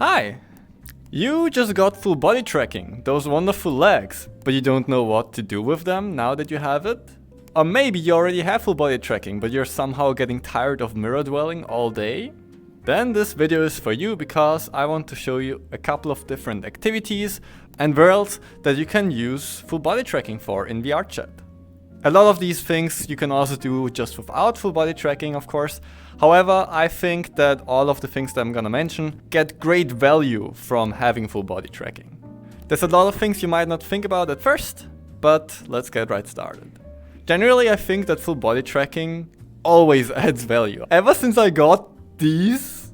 Hi! You just got full body tracking, those wonderful legs, but you don't know what to do with them now that you have it? Or maybe you already have full body tracking, but you're somehow getting tired of mirror dwelling all day? Then this video is for you because I want to show you a couple of different activities and worlds that you can use full body tracking for in VRChat. A lot of these things you can also do just without full body tracking, of course. However, I think that all of the things that I'm gonna mention get great value from having full body tracking. There's a lot of things you might not think about at first, but let's get right started. Generally, I think that full body tracking always adds value. Ever since I got these,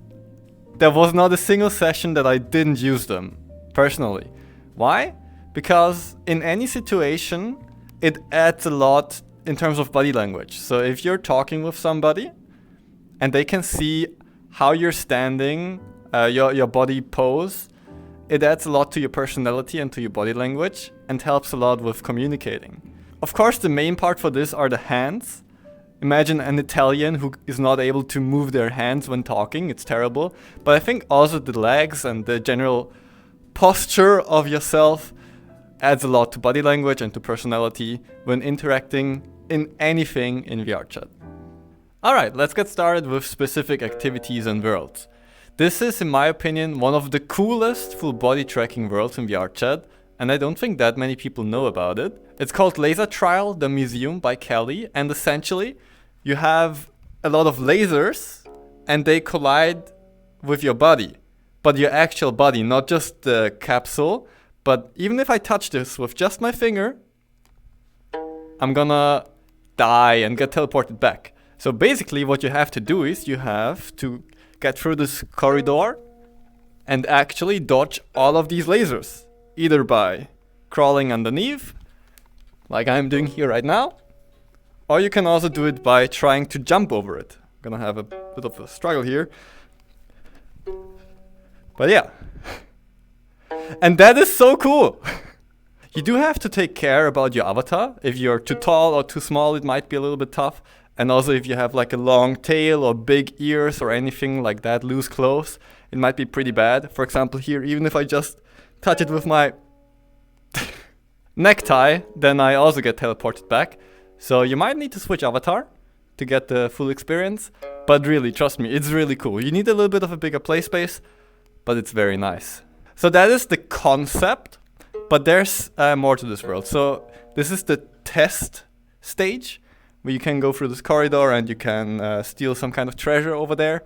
there was not a single session that I didn't use them, personally. Why? Because in any situation, it adds a lot in terms of body language. So if you're talking with somebody and they can see how you're standing, your body pose, it adds a lot to your personality and to your body language and helps a lot with communicating. Of course, the main part for this are the hands. Imagine an Italian who is not able to move their hands when talking, it's terrible. But I think also the legs and the general posture of yourself adds a lot to body language and to personality when interacting in anything in VRChat. Alright, let's get started with specific activities and worlds. This is, in my opinion, one of the coolest full body tracking worlds in VRChat, and I don't think that many people know about it. It's called Laser Trial, the Museum by Kelly, and essentially you have a lot of lasers and they collide with your body, but your actual body, not just the capsule. But even if I touch this with just my finger, I'm gonna die and get teleported back. So basically what you have to do is you have to get through this corridor and actually dodge all of these lasers. Either by crawling underneath, like I'm doing here right now, or you can also do it by trying to jump over it. I'm gonna have a bit of a struggle here. But yeah. And that is so cool! You do have to take care about your avatar. If you're too tall or too small, it might be a little bit tough. And also if you have like a long tail or big ears or anything like that, loose clothes, it might be pretty bad. For example here, even if I just touch it with my necktie, then I also get teleported back. So you might need to switch avatar to get the full experience. But really, trust me, it's really cool. You need a little bit of a bigger play space, but it's very nice. So that is the concept, but there's more to this world. So this is the test stage, where you can go through this corridor and you can steal some kind of treasure over there.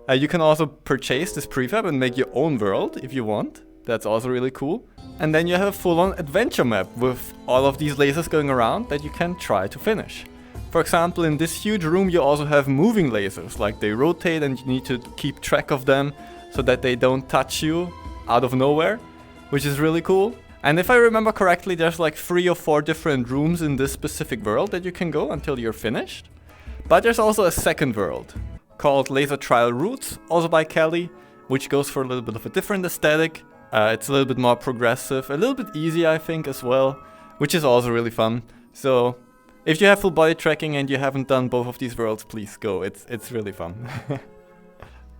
You can also purchase this prefab and make your own world if you want. That's also really cool. And then you have a full-on adventure map with all of these lasers going around that you can try to finish. For example, in this huge room you also have moving lasers, like they rotate and you need to keep track of them so that they don't touch you out of nowhere, which is really cool. And if I remember correctly, there's like 3 or 4 different rooms in this specific world that you can go until you're finished. But there's also a second world called Laser Trial Roots, also by Kelly, which goes for a little bit of a different aesthetic. It's a little bit more progressive, a little bit easy I think as well, which is also really fun. So if you have full body tracking and you haven't done both of these worlds, please go, it's really fun.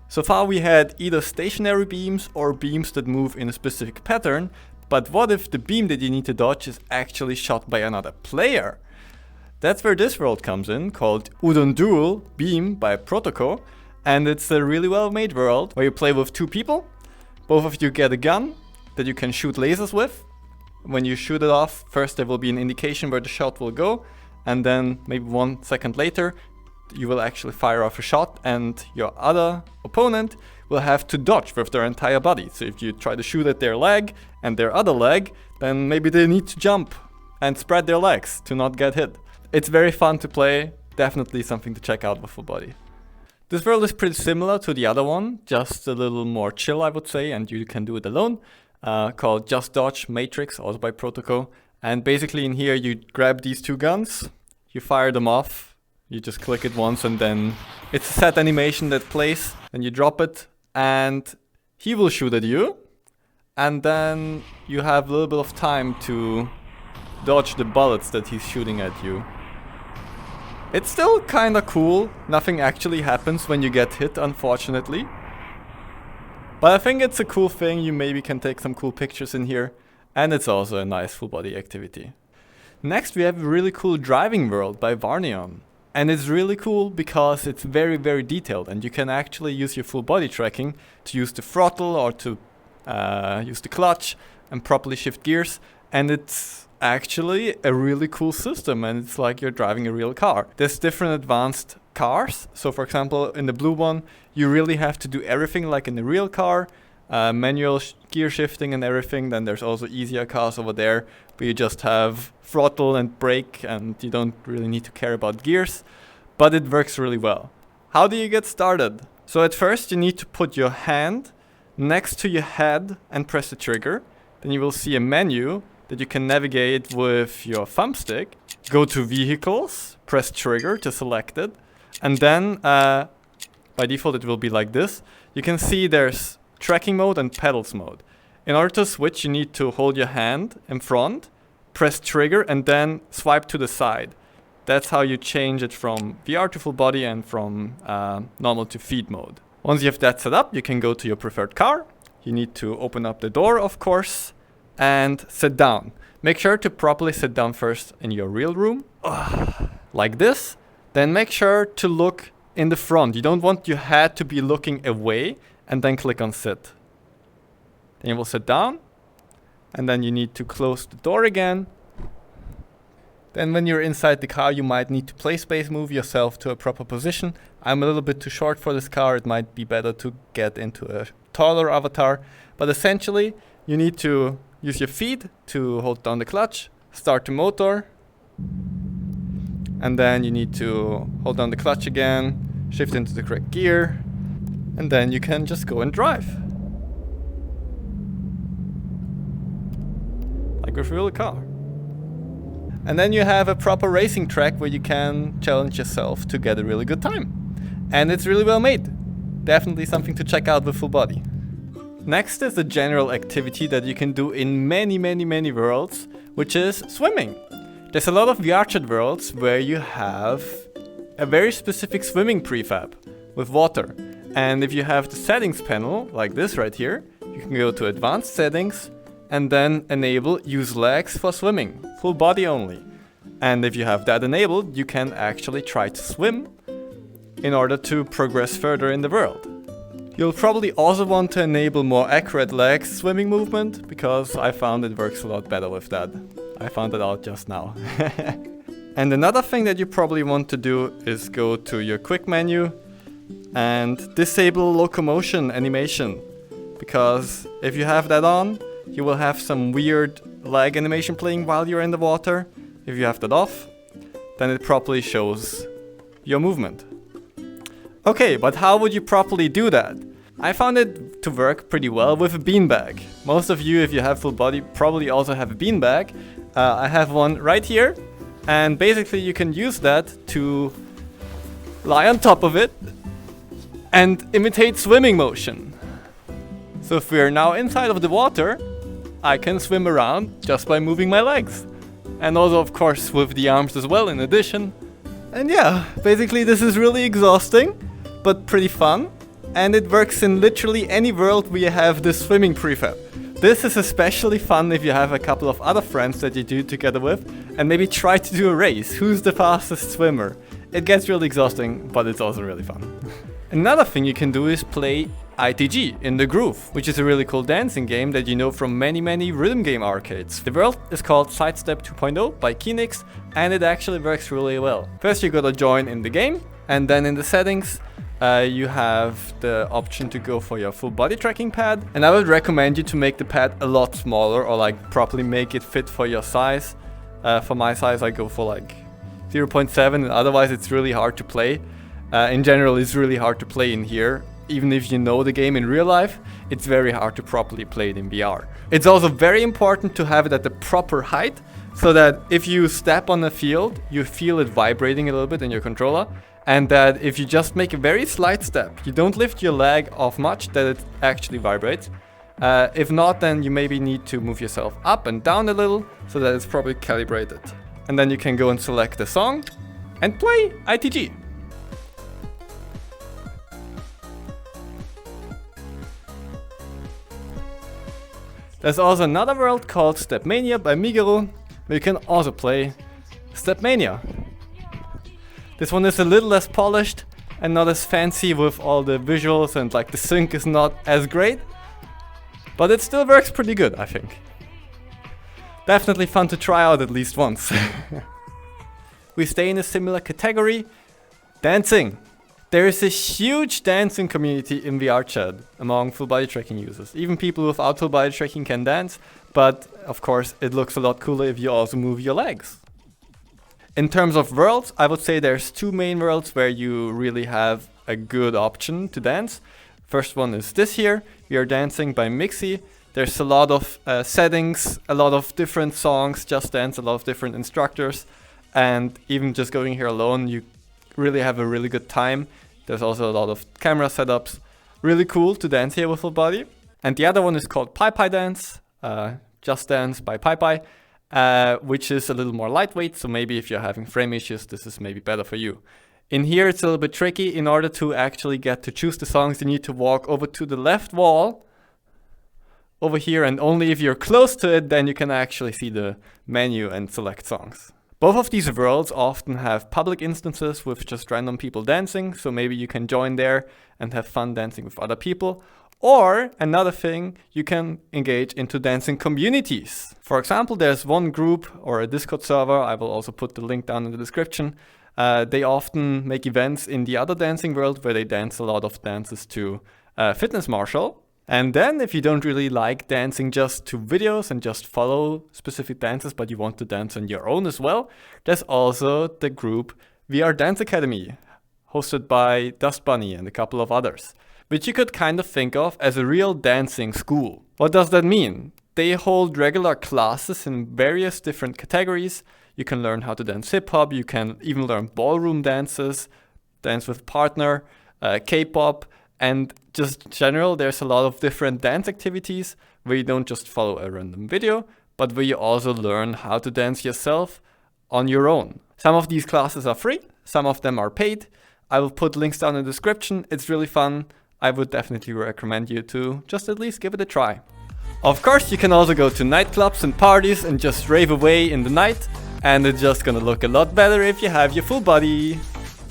So far we had either stationary beams or beams that move in a specific pattern, but what if the beam that you need to dodge is actually shot by another player? That's where this world comes in, called Udon Duel Beam by Protocol, and it's a really well made world where you play with 2 people. Both of you get a gun that you can shoot lasers with. When you shoot it off, first there will be an indication where the shot will go, and then maybe 1 second later you will actually fire off a shot and your other opponent will have to dodge with their entire body. So if you try to shoot at their leg and their other leg, then maybe they need to jump and spread their legs to not get hit. It's very fun to play, definitely something to check out with full body. This world is pretty similar to the other one, just a little more chill I would say, and you can do it alone, called Just Dodge Matrix, also by Protocol. And basically in here you grab these 2 guns, you fire them off. You just click it once and then it's a set animation that plays, and you drop it and he will shoot at you, and then you have a little bit of time to dodge the bullets that he's shooting at you. It's still kinda cool. Nothing actually happens when you get hit, unfortunately. But I think it's a cool thing. You maybe can take some cool pictures in here. And it's also a nice full body activity. Next we have a really cool driving world by Varneon. And it's really cool because it's very, very detailed. And you can actually use your full body tracking to use the throttle or to use the clutch and properly shift gears. And it's actually a really cool system, and it's like you're driving a real car. There's different advanced cars. So for example, in the blue one, you really have to do everything like in a real car, manual gear shifting and everything. Then there's also easier cars over there where you just have throttle and brake and you don't really need to care about gears, but it works really well. How do you get started? So at first you need to put your hand next to your head and press the trigger. Then you will see a menu that you can navigate with your thumbstick. Go to vehicles, press trigger to select it, and then by default it will be like this. You can see there's tracking mode and pedals mode. In order to switch, you need to hold your hand in front, press trigger, and then swipe to the side. That's how you change it from VR to full body and from normal to feed mode. Once you have that set up, you can go to your preferred car. You need to open up the door, of course, and sit down. Make sure to properly sit down first in your real room, like this. Then make sure to look in the front. You don't want your head to be looking away, and then click on sit. Then you will sit down, and then you need to close the door again. Then when you're inside the car, you might need to play space move yourself to a proper position. I'm a little bit too short for this car. It might be better to get into a taller avatar. But essentially, you need to use your feet to hold down the clutch, start the motor, and then you need to hold down the clutch again, shift into the correct gear, and then you can just go and drive. Like with a real car. And then you have a proper racing track where you can challenge yourself to get a really good time. And it's really well made. Definitely something to check out with full body. Next is a general activity that you can do in many worlds, which is swimming. There's a lot of VRChat worlds where you have a very specific swimming prefab with water. And if you have the settings panel, like this right here, you can go to advanced settings and then enable use legs for swimming, full body only. And if you have that enabled, you can actually try to swim in order to progress further in the world. You'll probably also want to enable more accurate leg swimming movement, because I found it works a lot better with that. I found it out just now. And another thing that you probably want to do is go to your quick menu and disable locomotion animation, because if you have that on, you will have some weird lag animation playing while you're in the water. If you have that off, then it properly shows your movement. Okay, but how would you properly do that? I found it to work pretty well with a beanbag. Most of you, if you have full body, probably also have a beanbag. I have one right here, and basically you can use that to lie on top of it and imitate swimming motion. So if we are now inside of the water, I can swim around just by moving my legs. And also, of course, with the arms as well in addition. And yeah, basically this is really exhausting, but pretty fun. And it works in literally any world where you have this swimming prefab. This is especially fun if you have a couple of other friends that you do together with, and maybe try to do a race. Who's the fastest swimmer? It gets really exhausting, but it's also really fun. Another thing you can do is play ITG in the Groove, which is a really cool dancing game that you know from many rhythm game arcades. The world is called Sightstep 2.0 by Kinix, and it actually works really well. First you gotta join in the game, and then in the settings you have the option to go for your full body tracking pad. And I would recommend you to make the pad a lot smaller, or like properly make it fit for your size. For my size I go for like 0.7, and otherwise it's really hard to play. In general, it's really hard to play in here. Even if you know the game in real life, it's very hard to properly play it in VR. It's also very important to have it at the proper height, so that if you step on a field, you feel it vibrating a little bit in your controller, and that if you just make a very slight step, you don't lift your leg off much, that it actually vibrates. If not, then you maybe need to move yourself up and down a little, so that it's properly calibrated. And then you can go and select the song and play ITG. There's also another world called Stepmania by Migeru, where you can also play Stepmania. This one is a little less polished and not as fancy with all the visuals, and like the sync is not as great, but it still works pretty good, I think. Definitely fun to try out at least once. We stay in a similar category, dancing. There is a huge dancing community in VRChat among full body tracking users. Even people without full body tracking can dance, but of course it looks a lot cooler if you also move your legs. In terms of worlds, I would say there's two main worlds where you really have a good option to dance. First one is this here, We Are Dancing by Mixi. There's a lot of settings, a lot of different songs, Just Dance, a lot of different instructors. And even just going here alone, you really have a really good time. There's also a lot of camera setups. Really cool to dance here with full body. And the other one is called Pai Pai Dance, Just Dance by Pai Pai. Which is a little more lightweight, so maybe if you're having frame issues, this is maybe better for you. In here it's a little bit tricky. In order to actually get to choose the songs, you need to walk over to the left wall, over here, and only if you're close to it, then you can actually see the menu and select songs. Both of these worlds often have public instances with just random people dancing, so maybe you can join there and have fun dancing with other people. Or another thing, you can engage into dancing communities. For example, there's one group or a Discord server, I will also put the link down in the description. They often make events in the other dancing world where they dance a lot of dances to Fitness Marshall. And then if you don't really like dancing just to videos and just follow specific dances, but you want to dance on your own as well, there's also the group VR Dance Academy, hosted by Dust Bunny and a couple of others, which you could kind of think of as a real dancing school. What does that mean? They hold regular classes in various different categories. You can learn how to dance hip-hop, you can even learn ballroom dances, dance with partner, K-pop, and just in general, there's a lot of different dance activities where you don't just follow a random video, but where you also learn how to dance yourself on your own. Some of these classes are free, some of them are paid. I will put links down in the description. It's really fun. I would definitely recommend you to just at least give it a try. Of course, you can also go to nightclubs and parties and just rave away in the night, and it's just gonna look a lot better if you have your full body.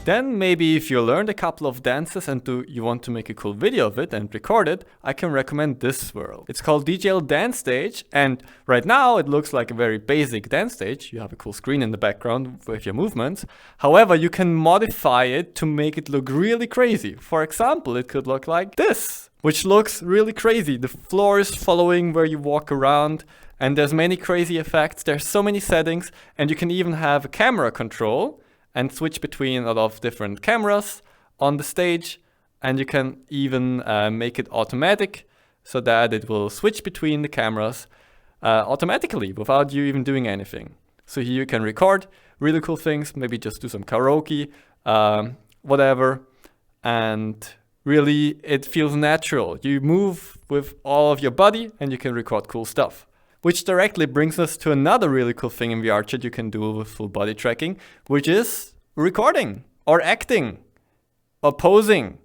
Then maybe if you learned a couple of dances and you want to make a cool video of it and record it, I can recommend this world. It's called DJL Dance Stage, and right now it looks like a very basic dance stage. You have a cool screen in the background with your movements. However, you can modify it to make it look really crazy. For example, it could look like this, which looks really crazy. The floor is following where you walk around, and there's many crazy effects. There's so many settings, and you can even have a camera control and switch between a lot of different cameras on the stage, and you can even make it automatic so that it will switch between the cameras automatically without you even doing anything. So here you can record really cool things, maybe just do some karaoke, whatever, and really it feels natural. You move with all of your body and you can record cool stuff. Which directly brings us to another really cool thing in VRChat you can do with full body tracking, which is recording or acting or posing.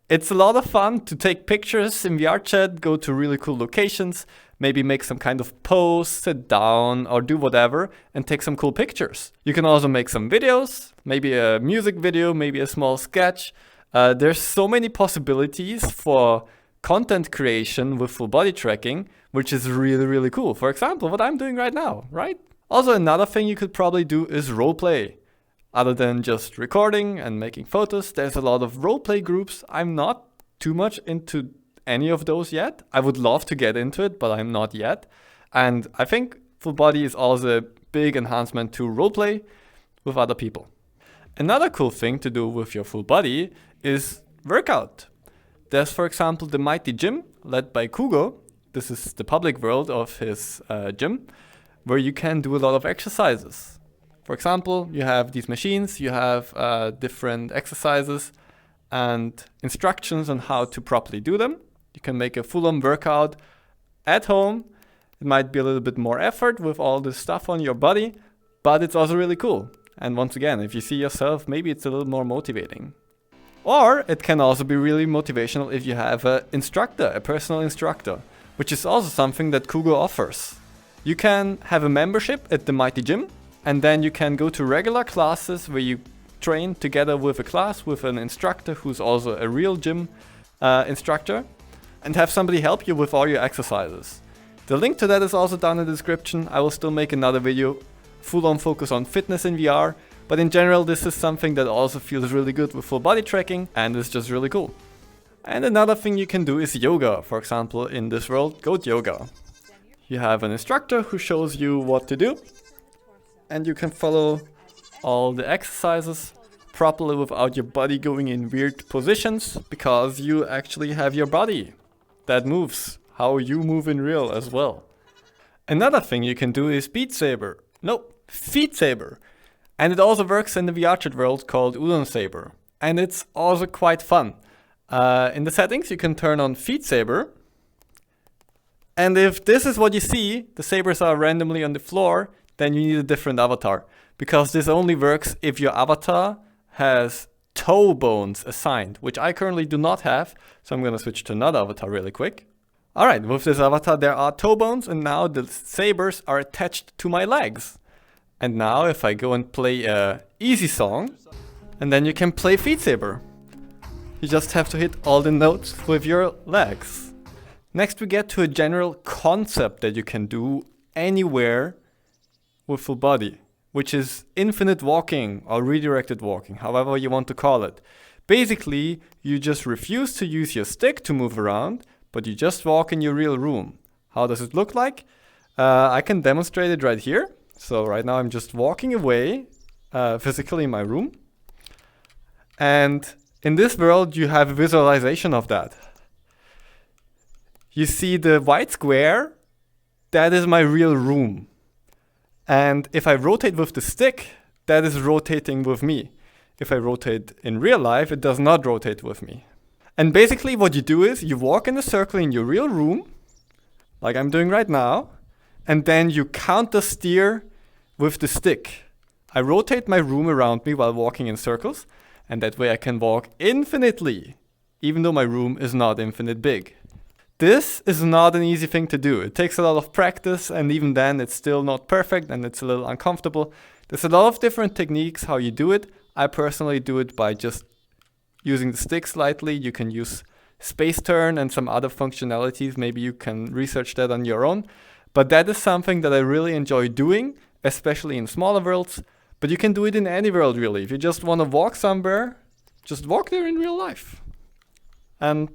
It's a lot of fun to take pictures in VRChat, go to really cool locations, maybe make some kind of pose, sit down or do whatever and take some cool pictures. You can also make some videos, maybe a music video, maybe a small sketch. There's so many possibilities for content creation with full body tracking, which is really, really cool. For example, what I'm doing right now, right? Also, another thing you could probably do is roleplay. Other than just recording and making photos, there's a lot of roleplay groups. I'm not too much into any of those yet. I would love to get into it, but I'm not yet. And I think full body is also a big enhancement to roleplay with other people. Another cool thing to do with your full body is workout. There's, for example, the Mighty Gym, led by Kugo. This is the public world of his gym, where you can do a lot of exercises. For example, you have these machines, you have different exercises and instructions on how to properly do them. You can make a full-on workout at home. It might be a little bit more effort with all this stuff on your body, but it's also really cool. And once again, if you see yourself, maybe it's a little more motivating. Or it can also be really motivational if you have an instructor, a personal instructor. which is also something that Kugo offers. You can have a membership at the Mighty Gym, and then you can go to regular classes where you train together with a class with an instructor who's also a real gym instructor, and have somebody help you with all your exercises. The link to that is also down in the description. I will still make another video full on focus on fitness in VR, but in general this is something that also feels really good with full body tracking and is just really cool. And another thing you can do is yoga. For example, in this world, goat yoga. You have an instructor who shows you what to do, and you can follow all the exercises properly without your body going in weird positions, because you actually have your body that moves how you move in real as well. Another thing you can do is Beat Saber. No, Feet Saber. And it also works in the VRChat world called Udon Saber. And it's also quite fun. In the settings you can turn on Feet Saber. And if this is what you see, the sabers are randomly on the floor, then you need a different avatar. Because this only works if your avatar has toe bones assigned, which I currently do not have. So I'm going to switch to another avatar really quick. Alright, with this avatar there are toe bones, and now the sabers are attached to my legs. And now if I go and play a easy song, and then you can play Feet Saber. You just have to hit all the notes with your legs. Next we get to a general concept that you can do anywhere with full body, which is infinite walking or redirected walking, however you want to call it. Basically, you just refuse to use your stick to move around, but you just walk in your real room. How does it look like? I can demonstrate it right here. So right now I'm just walking away physically in my room. And in this world you have a visualization of that. You see the white square, that is my real room. And if I rotate with the stick, that is rotating with me. If I rotate in real life, it does not rotate with me. And basically what you do is you walk in a circle in your real room, like I'm doing right now, and then you counter steer with the stick. I rotate my room around me while walking in circles, and that way I can walk infinitely, even though my room is not infinite big. This is not an easy thing to do. It takes a lot of practice, and even then it's still not perfect and it's a little uncomfortable. There's a lot of different techniques how you do it. I personally do it by just using the stick slightly. You can use space turn and some other functionalities. Maybe you can research that on your own. But that is something that I really enjoy doing, especially in smaller worlds. But you can do it in any world really. If you just want to walk somewhere, just walk there in real life. And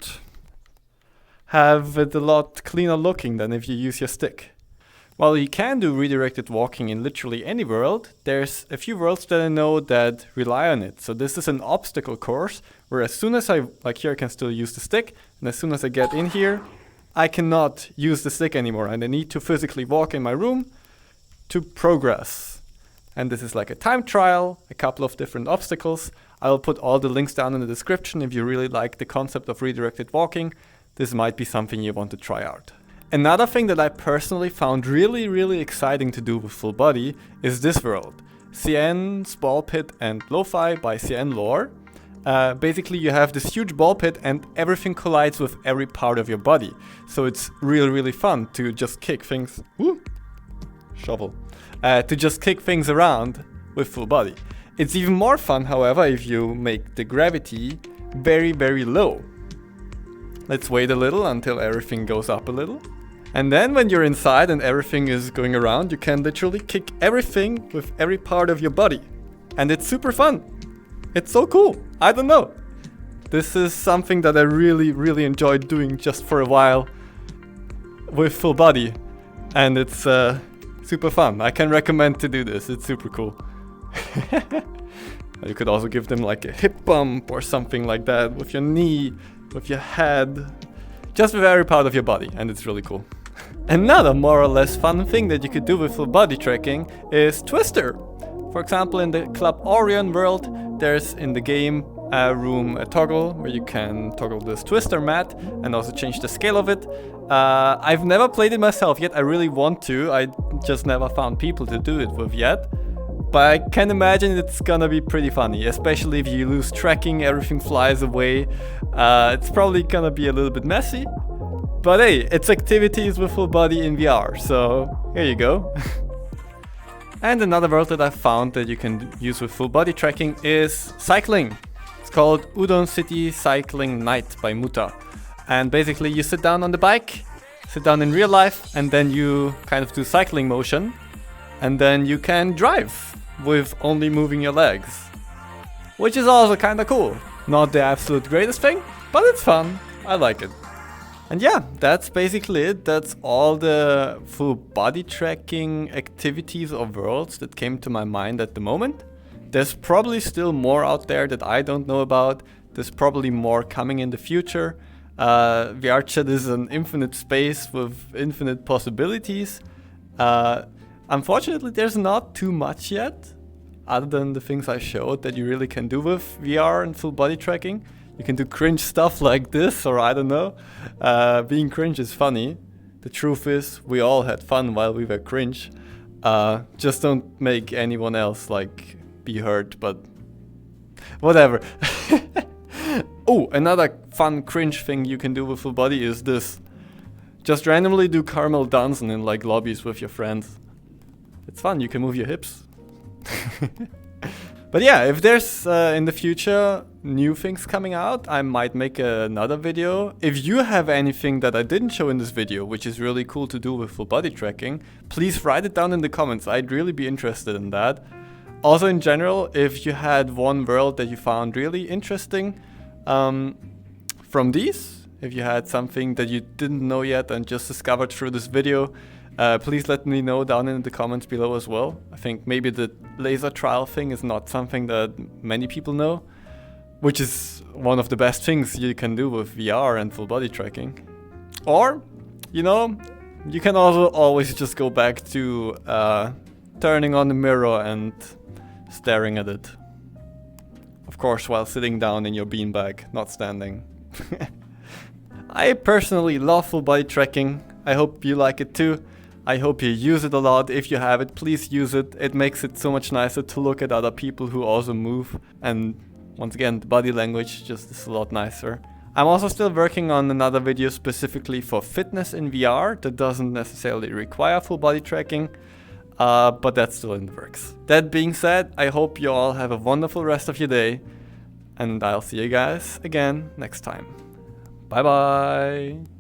have it a lot cleaner looking than if you use your stick. While you can do redirected walking in literally any world, there's a few worlds that I know that rely on it. So this is an obstacle course where as soon as like here I can still use the stick, and as soon as I get in here, I cannot use the stick anymore, and I need to physically walk in my room to progress. And this is like a time trial, a couple of different obstacles. I will put all the links down in the description if you really like the concept of redirected walking. This might be something you want to try out. Another thing that I personally found really exciting to do with full body is this world. CN's Ballpit and Lo-Fi by CN Lore. Basically you have this huge ball pit and everything collides with every part of your body. So it's really fun to just kick things, shovel, to just kick things around with full body. It's even more fun, however, if you make the gravity very low. Let's wait a little until everything goes up a little. And then when you're inside and everything is going around, you can literally kick everything with every part of your body. And it's super fun. It's so cool. I don't know. This is something that I really enjoyed doing just for a while with full body. And it's super fun. I can recommend to do this. It's super cool. You could also give them like a hip bump or something like that with your knee, with your head, just with every part of your body, and it's really cool. Another more or less fun thing that you could do with full body tracking is Twister. For example, in the Club Orion world, there's in the game room a toggle where you can toggle this Twister mat and also change the scale of it. I've never played it myself yet. I really want to. I just never found people to do it with yet. But I can imagine it's gonna be pretty funny, especially if you lose tracking, everything flies away. It's probably gonna be a little bit messy, But hey, it's activities with full body in VR, so here you go. And another world that I found that you can use with full body tracking is cycling. It's called Udon City Cycling Night by Muta. And basically you sit down on the bike, sit down in real life, and then you kind of do cycling motion. And then you can drive with only moving your legs. Which is also kind of cool. Not the absolute greatest thing, but it's fun. I like it. And yeah, that's basically it. That's all the full body tracking activities or worlds that came to my mind at the moment. There's probably still more out there that I don't know about. There's probably more coming in the future. VRChat is an infinite space with infinite possibilities. Unfortunately, there's not too much yet, other than the things I showed that you really can do with VR and full body tracking. You can do cringe stuff like this, or I don't know. Being cringe is funny. The truth is, we all had fun while we were cringe. Just don't make anyone else like be hurt, but whatever. Oh, another fun cringe thing you can do with full body is this. Just randomly do caramel dancing in like lobbies with your friends. It's fun, you can move your hips. But yeah, if there's in the future new things coming out, I might make another video. If you have anything that I didn't show in this video, which is really cool to do with full body tracking, please write it down in the comments. I'd really be interested in that. Also in general, if you had one world that you found really interesting from these, if you had something that you didn't know yet and just discovered through this video, please let me know down in the comments below as well. I think maybe the laser trial thing is not something that many people know, which is one of the best things you can do with VR and full body tracking. Or, you know, you can also always just go back to turning on the mirror and staring at it. Of course, while sitting down in your beanbag, not standing. I personally love full body tracking. I hope you like it too. I hope you use it a lot. If you have it, please use it. It makes it so much nicer to look at other people who also move. And once again, the body language just is a lot nicer. I'm also still working on another video specifically for fitness in VR that doesn't necessarily require full body tracking. But that's still in the works. That being said, I hope you all have a wonderful rest of your day. And I'll see you guys again next time. Bye bye.